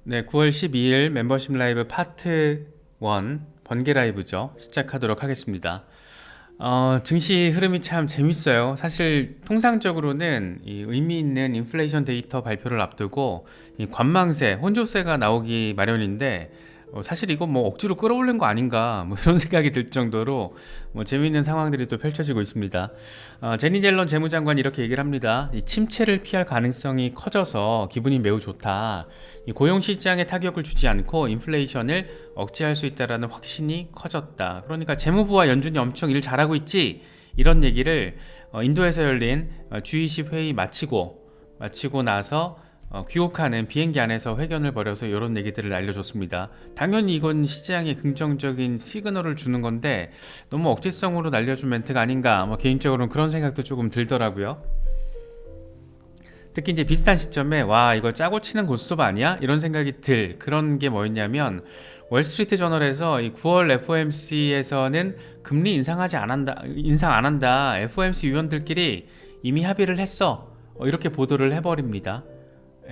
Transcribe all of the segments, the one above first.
네, 9월 12일 멤버십 라이브 파트 1 번개 라이브죠. 시작하도록 하겠습니다. 증시 흐름이 참 재밌어요. 사실 통상적으로는 이 의미 있는 인플레이션 데이터 발표를 앞두고 이 관망세, 혼조세가 나오기 마련인데 사실 이거 뭐 억지로 끌어올린 거 아닌가 뭐 이런 생각이 들 정도로 뭐 재미있는 상황들이 또 펼쳐지고 있습니다. 제니 옐런 재무장관이 이렇게 얘기를 합니다. 이 침체를 피할 가능성이 커져서 기분이 매우 좋다. 이 고용 시장에 타격을 주지 않고 인플레이션을 억제할 수 있다라는 확신이 커졌다. 그러니까 재무부와 연준이 엄청 일 잘하고 있지. 이런 얘기를 인도에서 열린 G20 회의 마치고 나서 귀국하는 비행기 안에서 회견을 벌여서 이런 얘기들을 알려줬습니다. 당연히 이건 시장에 긍정적인 시그널을 주는 건데 너무 억지성으로 날려준 멘트가 아닌가 뭐 개인적으로는 그런 생각도 조금 들더라고요. 특히 이제 비슷한 시점에 와 이거 짜고 치는 고스톱 아니야? 이런 생각이 들 그런 게 뭐였냐면 월스트리트 저널에서 이 9월 FOMC에서는 금리 인상 안 한다. FOMC 위원들끼리 이미 합의를 했어. 이렇게 보도를 해버립니다.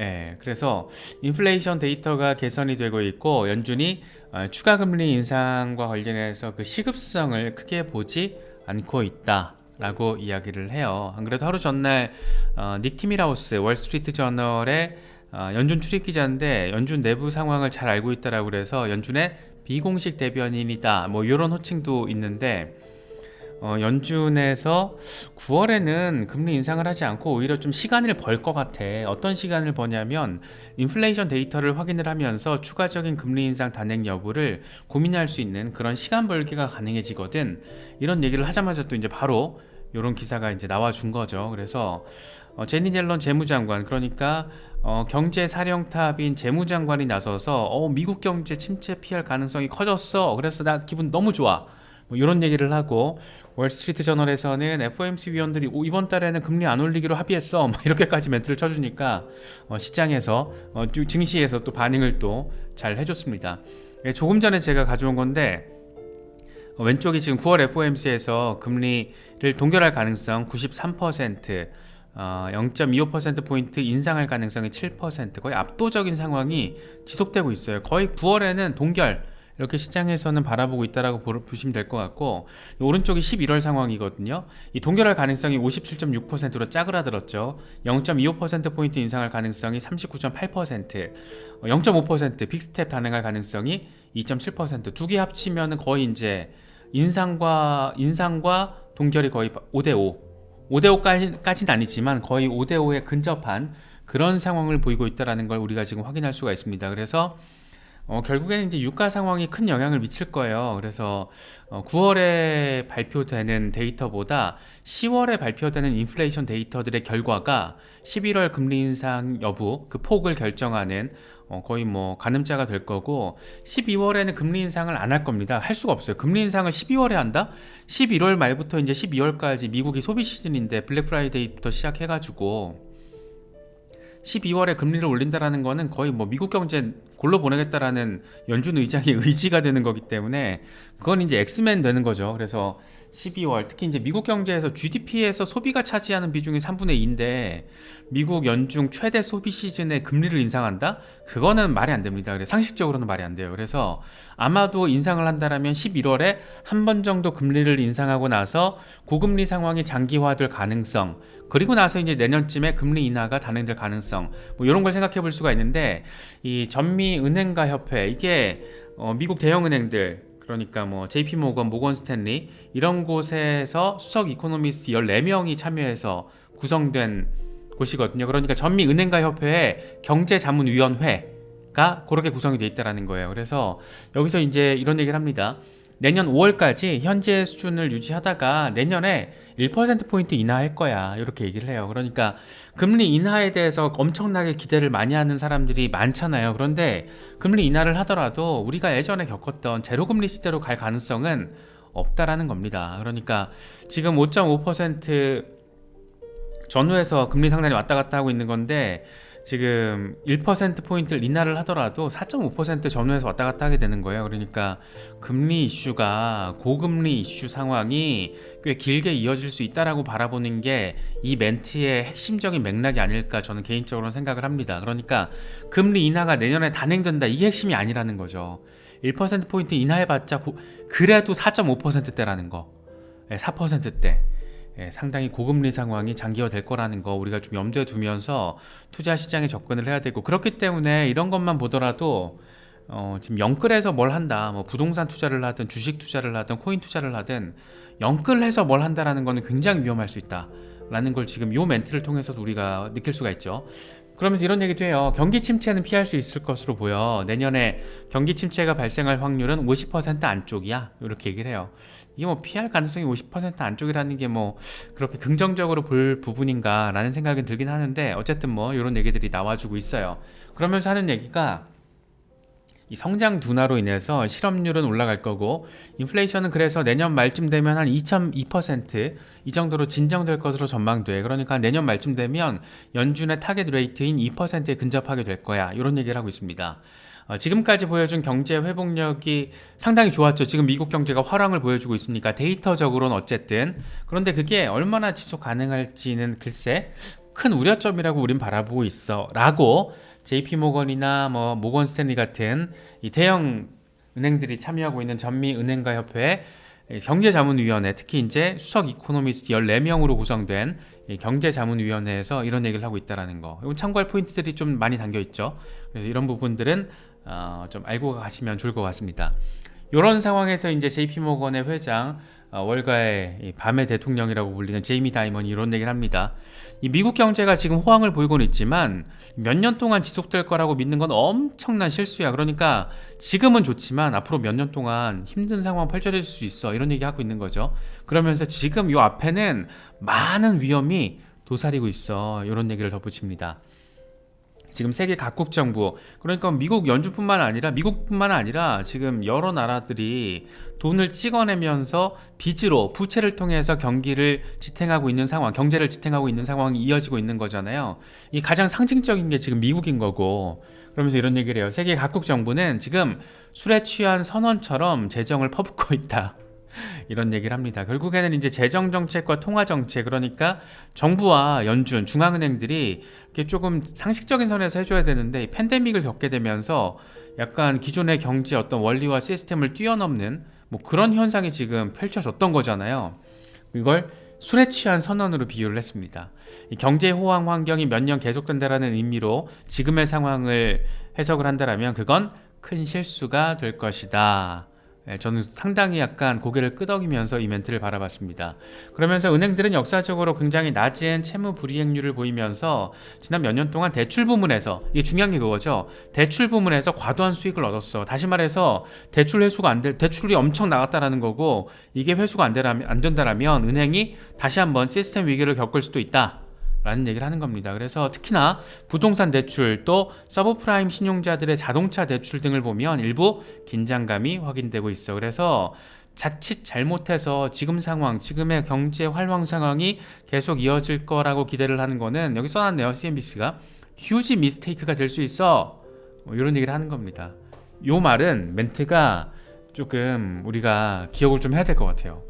예, 그래서 인플레이션 데이터가 개선이 되고 있고 연준이 추가 금리 인상과 관련해서 그 시급성을 크게 보지 않고 있다라고 이야기를 해요. 안 그래도 하루 전날 닉 티밀하우스 월스트리트 저널의 연준 출입 기자인데 연준 내부 상황을 잘 알고 있다라고 그래서 연준의 비공식 대변인이다 뭐 이런 호칭도 있는데 연준에서 9월에는 금리 인상을 하지 않고 오히려 좀 시간을 벌 것 같아. 어떤 시간을 버냐면 인플레이션 데이터를 확인을 하면서 추가적인 금리 인상 단행 여부를 고민할 수 있는 그런 시간 벌기가 가능해지거든. 이런 얘기를 하자마자 또 이제 바로 이런 기사가 이제 나와 준 거죠. 그래서 제니 옐런 재무장관 그러니까 경제 사령탑인 재무장관이 나서서 미국 경제 침체 피할 가능성이 커졌어. 그래서 나 기분 너무 좋아. 뭐 이런 얘기를 하고 월스트리트 저널에서는 FOMC 위원들이 이번 달에는 금리 안 올리기로 합의했어 뭐 이렇게까지 멘트를 쳐주니까 시장에서 증시에서 또 반응을 또 잘 해줬습니다. 조금 전에 제가 가져온 건데 왼쪽이 지금 9월 FOMC에서 금리를 동결할 가능성 93%, 0.25%포인트 인상할 가능성이 7%, 거의 압도적인 상황이 지속되고 있어요. 거의 9월에는 동결 이렇게 시장에서는 바라보고 있다라고 보시면 될 것 같고 오른쪽이 11월 상황이거든요. 이 동결할 가능성이 57.6%로 짜그라들었죠. 0.25%포인트 인상할 가능성이 39.8%, 0.5% 빅스텝 단행할 가능성이 2.7%. 두 개 합치면 거의 이제 인상과 동결이 거의 5대5. 5대5까지는 아니지만 거의 5대5에 근접한 그런 상황을 보이고 있다는 걸 우리가 지금 확인할 수가 있습니다. 그래서 결국에는 이제 유가 상황이 큰 영향을 미칠 거예요. 그래서 9월에 발표되는 데이터보다 10월에 발표되는 인플레이션 데이터들의 결과가 11월 금리 인상 여부 그 폭을 결정하는 거의 뭐 가늠자가 될 거고 12월에는 금리 인상을 안 할 겁니다. 할 수가 없어요. 금리 인상을 12월에 한다? 11월 말부터 이제 12월까지 미국이 소비 시즌인데 블랙 프라이데이부터 시작해가지고 12월에 금리를 올린다라는 거는 거의 뭐 미국 경제 골로 보내겠다라는 연준 의장의 의지가 되는 거기 때문에 그건 이제 엑스맨 되는 거죠. 그래서 12월 특히 이제 미국 경제에서 GDP에서 소비가 차지하는 비중이 3분의 2인데 미국 연중 최대 소비 시즌에 금리를 인상한다? 그거는 말이 안 됩니다. 그래서 상식적으로는 말이 안 돼요. 그래서 아마도 인상을 한다라면 11월에 한 번 정도 금리를 인상하고 나서 고금리 상황이 장기화될 가능성 그리고 나서 이제 내년쯤에 금리 인하가 단행될 가능성 뭐 이런 걸 생각해 볼 수가 있는데 이 전미은행가 협회 이게 미국 대형은행들 그러니까 뭐 JP 모건, 모건 스탠리 이런 곳에서 수석 이코노미스트 14명이 참여해서 구성된 곳이거든요. 그러니까 전미은행가 협회의 경제자문위원회가 그렇게 구성이 돼 있다라는 거예요. 그래서 여기서 이제 이런 얘기를 합니다. 내년 5월까지 현재 수준을 유지하다가 내년에 1%포인트 인하할 거야. 이렇게 얘기를 해요. 그러니까 금리 인하에 대해서 엄청나게 기대를 많이 하는 사람들이 많잖아요. 그런데 금리 인하를 하더라도 우리가 예전에 겪었던 제로금리 시대로 갈 가능성은 없다라는 겁니다. 그러니까 지금 5.5% 전후에서 금리 상단이 왔다 갔다 하고 있는 건데 지금 1%포인트를 인하를 하더라도 4.5% 전후에서 왔다 갔다 하게 되는 거예요. 그러니까 금리 이슈가 고금리 이슈 상황이 꽤 길게 이어질 수 있다라고 바라보는 게 이 멘트의 핵심적인 맥락이 아닐까 저는 개인적으로 생각을 합니다. 그러니까 금리 인하가 내년에 단행된다, 이게 핵심이 아니라는 거죠. 1%포인트 인하해봤자 그래도 4.5%대라는 거, 4%대. 상당히 고금리 상황이 장기화될 거라는 거 우리가 좀 염두에 두면서 투자 시장에 접근을 해야 되고, 그렇기 때문에 이런 것만 보더라도 지금 영끌해서 뭘 한다, 뭐 부동산 투자를 하든 주식 투자를 하든 코인 투자를 하든 영끌해서 뭘 한다라는 거는 굉장히 위험할 수 있다라는 걸 지금 요 멘트를 통해서도 우리가 느낄 수가 있죠. 그러면서 이런 얘기도 해요. 경기 침체는 피할 수 있을 것으로 보여. 내년에 경기 침체가 발생할 확률은 50% 안쪽이야. 이렇게 얘기를 해요. 이게 뭐 피할 가능성이 50% 안쪽이라는 게 뭐 그렇게 긍정적으로 볼 부분인가 라는 생각이 들긴 하는데, 어쨌든 뭐 이런 얘기들이 나와주고 있어요. 그러면서 하는 얘기가 이 성장 둔화로 인해서 실업률은 올라갈 거고, 인플레이션은 그래서 내년 말쯤 되면 한 2.2%이 정도로 진정될 것으로 전망돼. 그러니까 내년 말쯤 되면 연준의 타겟 레이트인 2%에 근접하게 될 거야, 이런 얘기를 하고 있습니다. 지금까지 보여준 경제 회복력이 상당히 좋았죠. 지금 미국 경제가 화랑을 보여주고 있으니까 데이터적으로는 어쨌든. 그런데 그게 얼마나 지속 가능할지는 글쎄 큰 우려점이라고 우린 바라보고 있어 라고 JP모건이나 뭐 모건 스탠리 같은 이 대형 은행들이 참여하고 있는 전미은행가 협회 경제자문위원회, 특히 이제 수석 이코노미스트 14명으로 구성된 경제자문위원회에서 이런 얘기를 하고 있다는 거, 이건 참고할 포인트들이 좀 많이 담겨 있죠. 그래서 이런 부분들은 좀 알고 가시면 좋을 것 같습니다. 이런 상황에서 이제 JP모건의 회장, 월가의 밤의 대통령이라고 불리는 제이미 다이먼이 이런 얘기를 합니다. 이 미국 경제가 지금 호황을 보이고는 있지만 몇 년 동안 지속될 거라고 믿는 건 엄청난 실수야. 그러니까 지금은 좋지만 앞으로 몇 년 동안 힘든 상황 펼쳐질 수 있어, 이런 얘기 하고 있는 거죠. 그러면서 지금 요 앞에는 많은 위험이 도사리고 있어, 이런 얘기를 덧붙입니다. 지금 세계 각국 정부, 그러니까 미국뿐만 아니라 지금 여러 나라들이 돈을 찍어내면서 빚으로 부채를 통해서 경제를 지탱하고 있는 상황이 이어지고 있는 거잖아요. 이 가장 상징적인 게 지금 미국인 거고, 그러면서 이런 얘기를 해요. 세계 각국 정부는 지금 술에 취한 선원처럼 재정을 퍼붓고 있다, 이런 얘기를 합니다. 결국에는 이제 재정 정책과 통화 정책, 그러니까 정부와 연준, 중앙은행들이 이렇게 조금 상식적인 선에서 해줘야 되는데, 이 팬데믹을 겪게 되면서 약간 기존의 경제 어떤 원리와 시스템을 뛰어넘는 뭐 그런 현상이 지금 펼쳐졌던 거잖아요. 이걸 술에 취한 선언으로 비유를 했습니다. 이 경제 호황 환경이 몇 년 계속된다라는 의미로 지금의 상황을 해석을 한다면 그건 큰 실수가 될 것이다. 저는 상당히 약간 고개를 끄덕이면서 이 멘트를 바라봤습니다. 그러면서 은행들은 역사적으로 굉장히 낮은 채무 불이행률을 보이면서 지난 몇 년 동안 대출 부문에서, 이게 중요한 게 그거죠, 대출 부문에서 과도한 수익을 얻었어. 다시 말해서 대출이 엄청 나갔다라는 거고, 이게 회수가 안 된다라면 은행이 다시 한번 시스템 위기를 겪을 수도 있다 라는 얘기를 하는 겁니다. 그래서 특히나 부동산 대출, 또 서브프라임 신용자들의 자동차 대출 등을 보면 일부 긴장감이 확인되고 있어. 그래서 자칫 잘못해서 지금의 경제 활황 상황이 계속 이어질 거라고 기대를 하는 거는, 여기 써놨네요, CNBC가 휴지 미스테이크가 될 수 있어, 이런 얘기를 하는 겁니다. 요 말은, 멘트가 조금 우리가 기억을 좀 해야 될 것 같아요.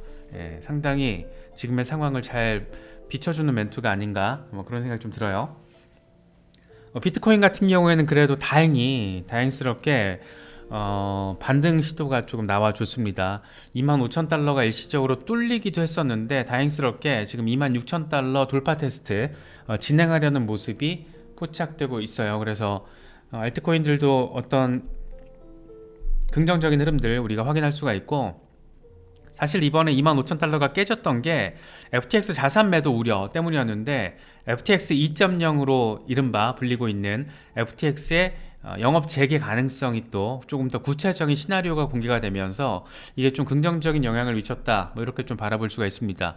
상당히 지금의 상황을 잘 비춰주는 멘트가 아닌가, 뭐 그런 생각이 좀 들어요. 비트코인 같은 경우에는 그래도 다행스럽게 반등 시도가 조금 나와줬습니다. 25,000달러가 일시적으로 뚫리기도 했었는데, 다행스럽게 지금 26,000달러 돌파 테스트 진행하려는 모습이 포착되고 있어요. 그래서 알트코인들도 어떤 긍정적인 흐름들 우리가 확인할 수가 있고, 사실 이번에 25,000달러가 깨졌던 게 FTX 자산 매도 우려 때문이었는데, FTX 2.0으로 이른바 불리고 있는 FTX의 영업 재개 가능성이 또 조금 더 구체적인 시나리오가 공개가 되면서 이게 좀 긍정적인 영향을 미쳤다, 뭐 이렇게 좀 바라볼 수가 있습니다.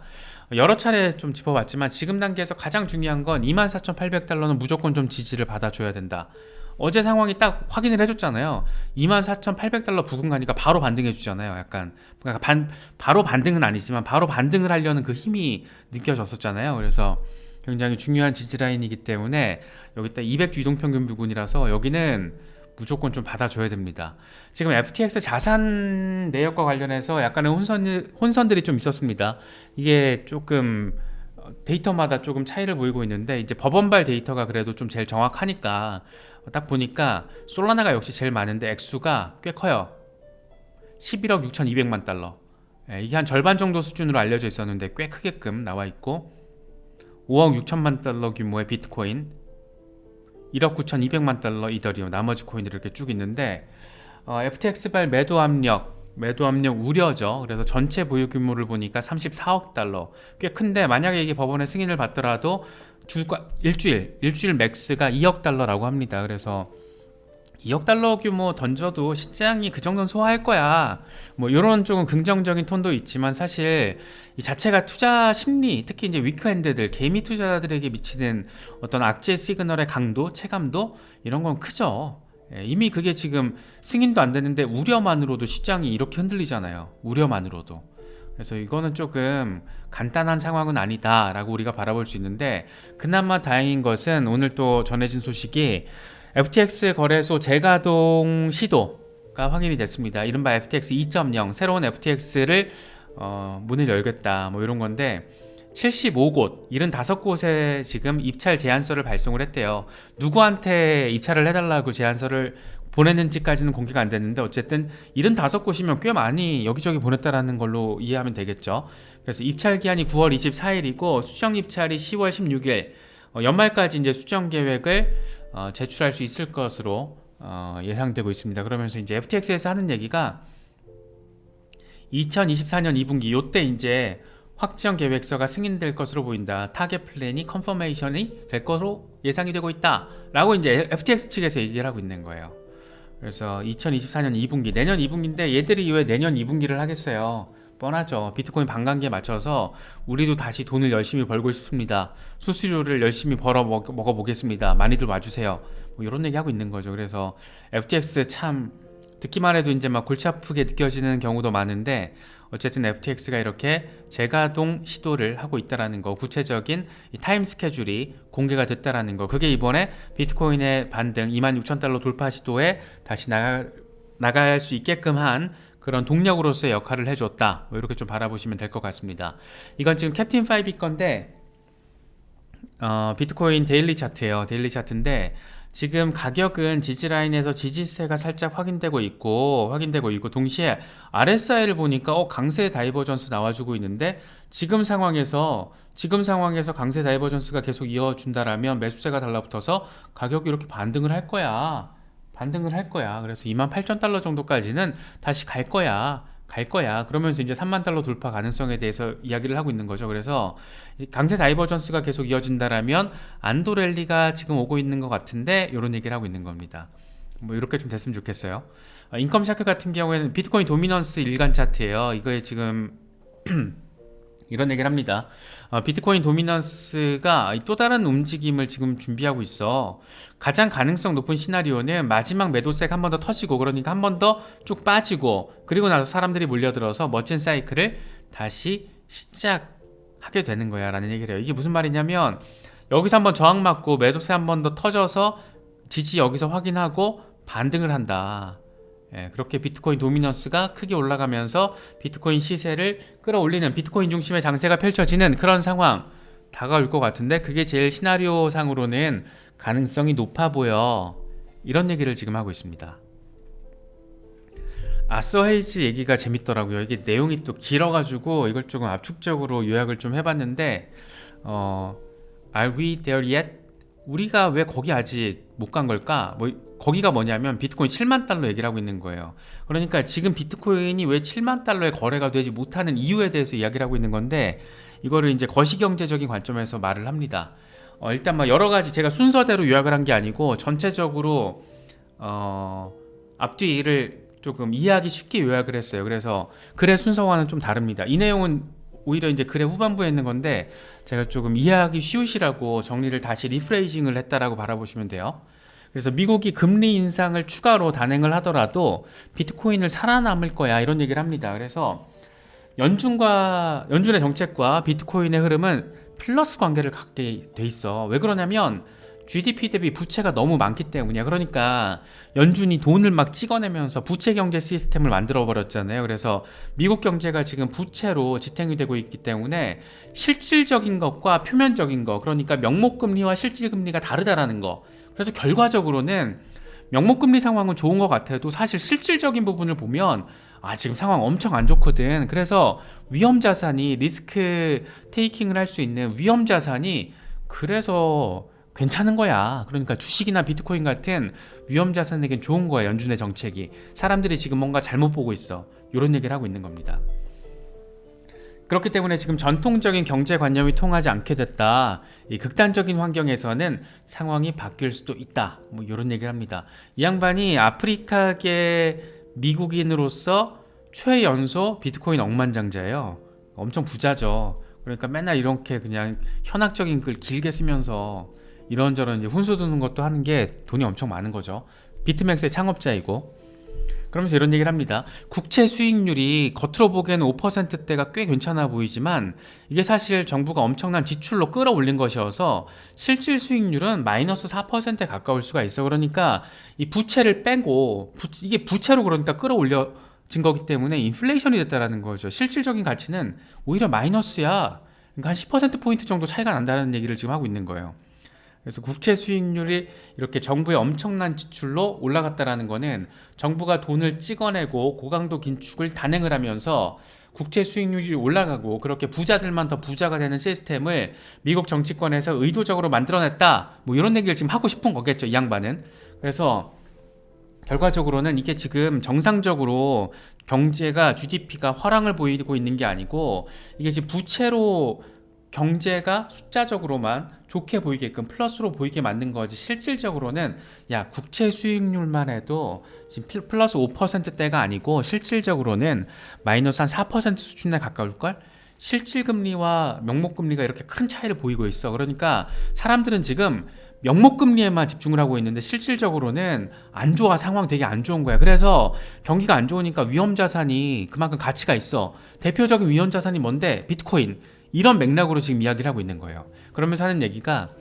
여러 차례 좀 짚어봤지만 지금 단계에서 가장 중요한 건 24,800달러는 무조건 좀 지지를 받아줘야 된다. 어제 상황이 딱 확인을 해줬잖아요. 24,800달러 부근 가니까 바로 반등해주잖아요. 약간 바로 반등은 아니지만 바로 반등을 하려는 그 힘이 느껴졌었잖아요. 그래서 굉장히 중요한 지지라인이기 때문에 여기다 200주 이동평균 부근이라서 여기는 무조건 좀 받아줘야 됩니다. 지금 FTX 자산 내역과 관련해서 약간의 혼선들이 좀 있었습니다. 이게 조금 데이터마다 조금 차이를 보이고 있는데 이제 법원발 데이터가 그래도 좀 제일 정확하니까 딱 보니까 솔라나가 역시 제일 많은데 액수가 꽤 커요. 11억 6,200만 달러. 이게 한 절반 정도 수준으로 알려져 있었는데 꽤 크게끔 나와 있고 5억 6천만 달러 규모의 비트코인, 1억 9,200만 달러 이더리움, 나머지 코인들이 이렇게 쭉 있는데 FTX발 매도 압력 우려죠. 그래서 전체 보유 규모를 보니까 34억 달러 꽤 큰데 만약에 이게 법원의 승인을 받더라도 일주일 맥스가 2억 달러라고 합니다. 그래서 2억 달러 규모 던져도 시장이 그 정도는 소화할 거야. 뭐 이런 조금 긍정적인 톤도 있지만 사실 이 자체가 투자 심리, 특히 이제 위크핸드들, 개미 투자자들에게 미치는 어떤 악재 시그널의 강도, 체감도 이런 건 크죠. 이미 그게 지금 승인도 안 되는데 우려만으로도 시장이 이렇게 흔들리잖아요. 우려만으로도. 그래서 이거는 조금 간단한 상황은 아니다라고 우리가 바라볼 수 있는데 그나마 다행인 것은 오늘 또 전해진 소식이 FTX 거래소 재가동 시도가 확인이 됐습니다. 이른바 FTX 2.0 새로운 FTX를 문을 열겠다 뭐 이런 건데 75곳, 75곳에 지금 입찰 제안서를 발송을 했대요. 누구한테 입찰을 해달라고 제안서를 보냈는지까지는 공개가 안 됐는데 어쨌든 75곳이면 꽤 많이 여기저기 보냈다라는 걸로 이해하면 되겠죠. 그래서 입찰 기한이 9월 24일이고 수정 입찰이 10월 16일 연말까지 이제 수정 계획을 제출할 수 있을 것으로 예상되고 있습니다. 그러면서 이제 FTX에서 하는 얘기가 2024년 2분기 요때 이제 확정 계획서가 승인될 것으로 보인다. 타겟 플랜이 컨퍼메이션이 될 것으로 예상이 되고 있다. 라고 이제 FTX 측에서 얘기를 하고 있는 거예요. 그래서 2024년 2분기, 내년 2분기인데 얘들이 왜 내년 2분기를 하겠어요? 뻔하죠. 비트코인 반감기에 맞춰서 우리도 다시 돈을 열심히 벌고 싶습니다. 수수료를 열심히 벌어 먹어보겠습니다. 많이들 와주세요. 뭐 이런 얘기 하고 있는 거죠. 그래서 FTX 참 듣기만 해도 이제 막 골치 아프게 느껴지는 경우도 많은데 어쨌든 FTX가 이렇게 재가동 시도를 하고 있다라는 거, 구체적인 이 타임 스케줄이 공개가 됐다라는 거, 그게 이번에 비트코인의 반등 26,000달러 돌파 시도에 다시 나갈 수 있게끔 한 그런 동력으로서의 역할을 해줬다. 뭐 이렇게 좀 바라보시면 될 것 같습니다. 이건 지금 캡틴 5 건데 비트코인 데일리 차트예요. 데일리 차트인데 지금 가격은 지지라인에서 지지세가 살짝 확인되고 있고 동시에 RSI를 보니까 강세 다이버전스 나와주고 있는데 지금 상황에서 강세 다이버전스가 계속 이어준다라면 매수세가 달라붙어서 가격이 이렇게 반등을 할 거야. 그래서 28,000달러 정도까지는 다시 갈 거야. 그러면서 이제 3만 달러 돌파 가능성에 대해서 이야기를 하고 있는 거죠. 그래서 강세 다이버전스가 계속 이어진다라면 안도랠리가 지금 오고 있는 것 같은데 이런 얘기를 하고 있는 겁니다. 뭐 이렇게 좀 됐으면 좋겠어요. 인컴 샤크 같은 경우에는 비트코인 도미넌스 일간 차트예요. 이거에 지금 이런 얘기를 합니다. 비트코인 도미넌스가 또 다른 움직임을 지금 준비하고 있어. 가장 가능성 높은 시나리오는 마지막 매도세가 한 번 더 터지고 그러니까 한 번 더 쭉 빠지고 그리고 나서 사람들이 몰려들어서 멋진 사이클을 다시 시작하게 되는 거야 라는 얘기를 해요. 이게 무슨 말이냐면 여기서 한번 저항 맞고 매도세 한 번 더 터져서 지지 여기서 확인하고 반등을 한다. 그렇게 비트코인 도미넌스가 크게 올라가면서 비트코인 시세를 끌어올리는 비트코인 중심의 장세가 펼쳐지는 그런 상황 다가올 것 같은데 그게 제일 시나리오 상으로는 가능성이 높아 보여. 이런 얘기를 지금 하고 있습니다. 아서 헤이즈 얘기가 재밌더라고요. 이게 내용이 또 길어가지고 이걸 조금 압축적으로 요약을 좀 해봤는데 Are we there yet? 우리가 왜 거기 아직 못 간 걸까? 거기가 뭐냐면 비트코인 7만 달러 얘기를 하고 있는 거예요. 그러니까 지금 비트코인이 왜 7만 달러에 거래가 되지 못하는 이유에 대해서 이야기를 하고 있는 건데 이거를 이제 거시경제적인 관점에서 말을 합니다. 일단 막 여러 가지 제가 순서대로 요약을 한 게 아니고 전체적으로 앞뒤를 조금 이해하기 쉽게 요약을 했어요. 그래서 글의 순서와는 좀 다릅니다. 이 내용은 오히려 이제 글의 후반부에 있는 건데 제가 조금 이해하기 쉬우시라고 정리를 다시 리프레이징을 했다라고 바라보시면 돼요. 그래서 미국이 금리 인상을 추가로 단행을 하더라도 비트코인을 살아남을 거야 이런 얘기를 합니다. 그래서 연준의 정책과 비트코인의 흐름은 플러스 관계를 갖게 돼 있어. 왜 그러냐면 GDP 대비 부채가 너무 많기 때문이야. 그러니까 연준이 돈을 막 찍어내면서 부채 경제 시스템을 만들어 버렸잖아요. 그래서 미국 경제가 지금 부채로 지탱이 되고 있기 때문에 실질적인 것과 표면적인 것, 그러니까 명목금리와 실질금리가 다르다라는 거. 그래서 결과적으로는 명목금리 상황은 좋은 것 같아도 사실 실질적인 부분을 보면 지금 상황 엄청 안 좋거든. 그래서 위험자산이 리스크 테이킹을 할 수 있는 위험자산이 그래서 괜찮은 거야. 그러니까 주식이나 비트코인 같은 위험자산에겐 좋은 거야. 연준의 정책이. 사람들이 지금 뭔가 잘못 보고 있어. 이런 얘기를 하고 있는 겁니다. 그렇기 때문에 지금 전통적인 경제관념이 통하지 않게 됐다. 이 극단적인 환경에서는 상황이 바뀔 수도 있다. 뭐 이런 얘기를 합니다. 이 양반이 아프리카계 미국인으로서 최연소 비트코인 억만장자예요. 엄청 부자죠. 그러니까 맨날 이렇게 그냥 현학적인 글 길게 쓰면서 이런저런 이제 훈수 두는 것도 하는 게 돈이 엄청 많은 거죠. 비트맥스의 창업자이고. 그러면서 이런 얘기를 합니다. 국채 수익률이 겉으로 보기에는 5%대가 꽤 괜찮아 보이지만 이게 사실 정부가 엄청난 지출로 끌어올린 것이어서 실질 수익률은 마이너스 4%에 가까울 수가 있어. 그러니까 이 부채를 빼고 이게 부채로 그러니까 끌어올려진 거기 때문에 인플레이션이 됐다라는 거죠. 실질적인 가치는 오히려 마이너스야. 그러니까 한 10%포인트 정도 차이가 난다는 얘기를 지금 하고 있는 거예요. 그래서 국채 수익률이 이렇게 정부의 엄청난 지출로 올라갔다라는 거는 정부가 돈을 찍어내고 고강도 긴축을 단행을 하면서 국채 수익률이 올라가고 그렇게 부자들만 더 부자가 되는 시스템을 미국 정치권에서 의도적으로 만들어냈다. 뭐 이런 얘기를 지금 하고 싶은 거겠죠, 이 양반은. 그래서 결과적으로는 이게 지금 정상적으로 경제가 GDP가 화랑을 보이고 있는 게 아니고 이게 지금 부채로 경제가 숫자적으로만 좋게 보이게끔 플러스로 보이게 만든 거지 실질적으로는 국채 수익률만 해도 지금 플러스 5%대가 아니고 실질적으로는 마이너스 한 4% 수준에 가까울걸? 실질금리와 명목금리가 이렇게 큰 차이를 보이고 있어. 그러니까 사람들은 지금 명목금리에만 집중을 하고 있는데 실질적으로는 안 좋아. 상황 되게 안 좋은 거야. 그래서 경기가 안 좋으니까 위험자산이 그만큼 가치가 있어. 대표적인 위험자산이 뭔데? 비트코인. 이런 맥락으로 지금 이야기를 하고 있는 거예요. 그러면서 하는 얘기가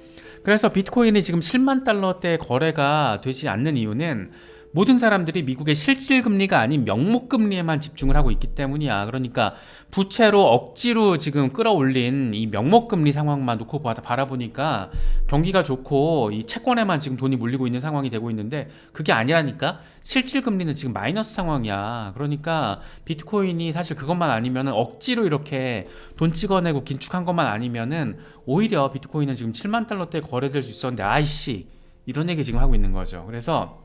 그래서 비트코인이 지금 7만 달러대 거래가 되지 않는 이유는 모든 사람들이 미국의 실질금리가 아닌 명목금리에만 집중을 하고 있기 때문이야. 그러니까 부채로 억지로 지금 끌어올린 이 명목금리 상황만 놓고 바라보니까 경기가 좋고 이 채권에만 지금 돈이 몰리고 있는 상황이 되고 있는데 그게 아니라니까. 실질금리는 지금 마이너스 상황이야. 그러니까 비트코인이 사실 그것만 아니면 억지로 이렇게 돈 찍어내고 긴축한 것만 아니면은 오히려 비트코인은 지금 7만 달러대 거래될 수 있었는데 아이씨 이런 얘기 지금 하고 있는 거죠. 그래서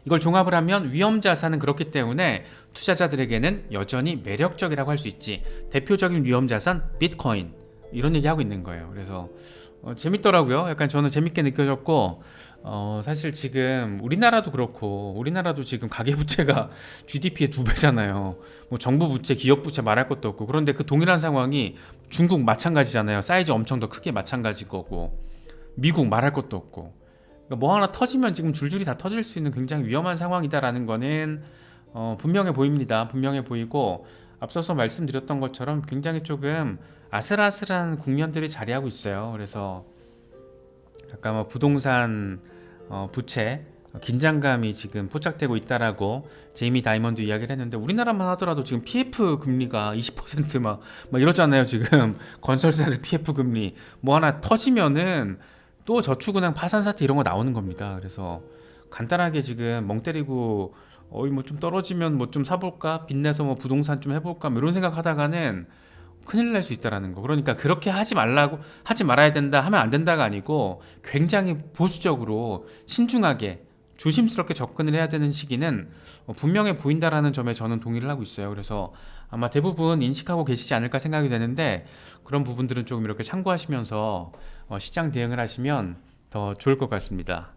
이걸 종합을 하면 위험자산은 그렇기 때문에 투자자들에게는 여전히 매력적이라고 할 수 있지. 대표적인 위험자산 비트코인 이런 얘기 하고 있는 거예요. 그래서 재밌더라고요. 약간 저는 재밌게 느껴졌고 사실 지금 우리나라도 그렇고 우리나라도 지금 가계부채가 GDP의 2배잖아요. 뭐 정부 부채, 기업 부채 말할 것도 없고 그런데 그 동일한 상황이 중국 마찬가지잖아요. 사이즈 엄청 더 크게 마찬가지 거고 미국 말할 것도 없고 뭐 하나 터지면 지금 줄줄이 다 터질 수 있는 굉장히 위험한 상황이다라는 거는 분명해 보입니다. 분명해 보이고 앞서서 말씀드렸던 것처럼 굉장히 조금 아슬아슬한 국면들이 자리하고 있어요. 그래서 약간 뭐 부동산 부채 긴장감이 지금 포착되고 있다라고 제이미 다이먼드 이야기를 했는데 우리나라만 하더라도 지금 PF 금리가 20% 이러잖아요. 지금 건설사들 PF 금리 뭐 하나 터지면은 또 저축은행 파산 사태 이런 거 나오는 겁니다. 그래서 간단하게 지금 멍 때리고 뭐 좀 떨어지면 뭐 좀 사볼까 빚내서 뭐 부동산 좀 해볼까 뭐 이런 생각하다가는 큰일 날 수 있다라는 거. 그러니까 그렇게 하지 말아야 된다 하면 안 된다가 아니고 굉장히 보수적으로 신중하게 조심스럽게 접근을 해야 되는 시기는 분명해 보인다라는 점에 저는 동의를 하고 있어요. 그래서 아마 대부분 인식하고 계시지 않을까 생각이 되는데 그런 부분들은 조금 이렇게 참고하시면서 시장 대응을 하시면 더 좋을 것 같습니다.